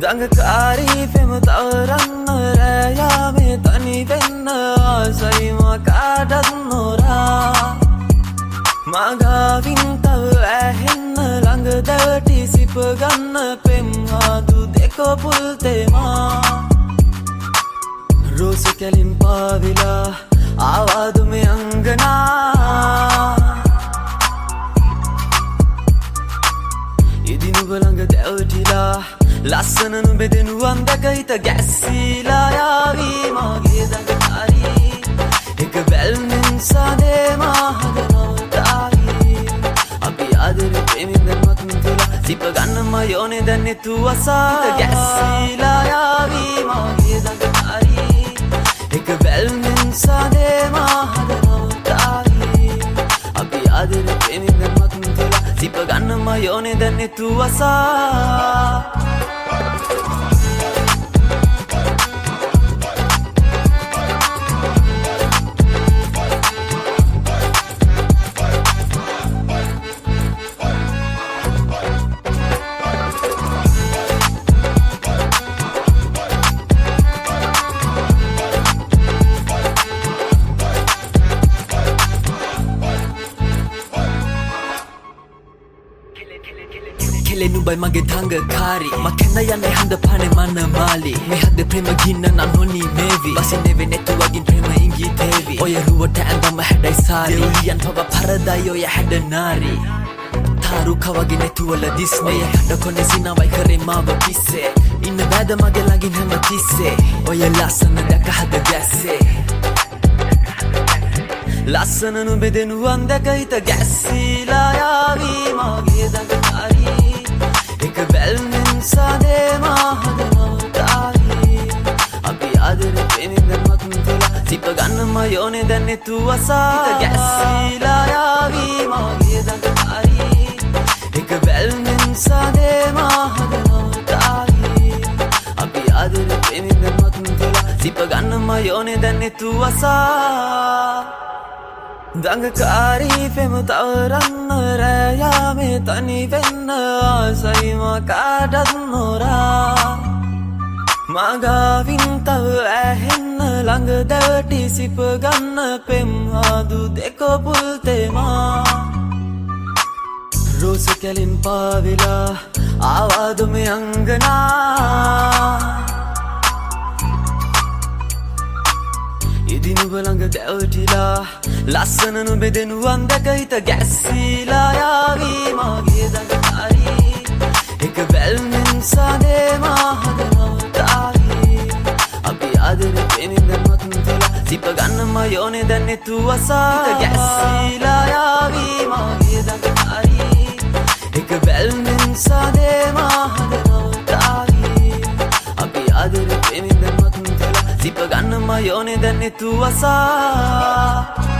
දඟකාරී පෙම තවරන්න රෑයාමේ තනි වෙන්න ආසයිම කාටත් නොරා මගාවින් තව ඇහෙන්න ළඟ දැවටි සිප ගන්න පෙම් ආදු දෙක පුල් තේමා රෝස කැලින් පාවිලා ආවාදු මේ අංගනා ඉදින් ඔබ ළඟ දැවටිලා ලස්සන නුඹෙදෙනුවන් දැක හිත ගැස්සීලා යාවී මගේ දඟකාරී එක බැල්මෙන් සාදේ මහදනවතාරී අපි ආදරේ ප්‍රේමෙන් දැන්මත් තුලා සිප ගන්නම යෝනේ දැන් නෙතු අසා හිත ගැස්සීලා යාවී මගේ දඟකාරී එක බැල්මෙන් සාදේ මහදනවතාරී අපි ආදරේ ප්‍රේමෙන් දැන්මත් තුලා සිප ගන්නම යෝනේ දැන් නෙතු අසා නුඹයි මගේ දඟකාරී මකෙන්න යන්නේ හඳ පානේ මන මාලි මේ හදේ ප්‍රේම ගින්න නනොනි මේවි බසිනේ නෙතු වගින් ප්‍රේම ඉංගි තේවි ඔය රුවට ඇඳම හැඩයි සාරි දෙවියන් පව පරදයි ඔය හැඩ නාරි තාරුක වගේ නෙතු වල දිස්නේ හැඩ කොනේ සිනවයි කරේ මාව පිස්සේ ඉන්න බෑද මගේ ළඟින් හැම තිස්සේ ඔය ලස්සන දැක හද ගැස්සේ ලස්සන නුඹෙදෙනුවන් දැක හිත ගැස්සීලා යාවී මගේ දඟකාරී එක බැල්මෙන් සාදේ මහදනවතාරී අපි ආදරේ ප්‍රේමෙන් දැන්මත් තුලා සිප ගන්නම යෝනේ දැන් නෙතු අසා හිත ගැස්සීලා යාවී මගේ දඟකාරී එක බැල්මෙන් සාදේ මහදනවතාරී අපි ආදරේ ප්‍රේමෙන් දැන්මත් තුලා සිප ගන්නම යෝනේ දැන් නෙතු අසා දඟකාරී පෙම තවරන්න රෑයාමේ තනි වෙන්න ආසයිම කාටත් නොරා මගාවින් තව ඇහෙන්න ළඟ දැවටි සිප ගන්න පෙම් ආදු දෙක පුල් තේමා රෝස කැලින් පාවිලා ආවාදු මේ අංගනා ඉදින් ඔබ ළඟ දැවටිලා ලස්සන නුඹෙදෙනුවන් දැක හිත ගැස්සීලා යාවී මගේ දඟකාරී එක බැල්මෙන් සාදේ මහදනවතාරී අපි ආදරේ ප්‍රේමෙන් දැන්මත් තුලා සිප ගන්නම යෝනේ දැන් නෙතු අසා හිත ගැස්සීලා යාවී මගේ දඟකාරී එක බැල්මෙන් සාදේ මහදනවතාරී අපි ආදරේ ප්‍රේමෙන් දැන්මත් තුලා සිප ගන්නම යෝනේ දැන් නෙතු අසා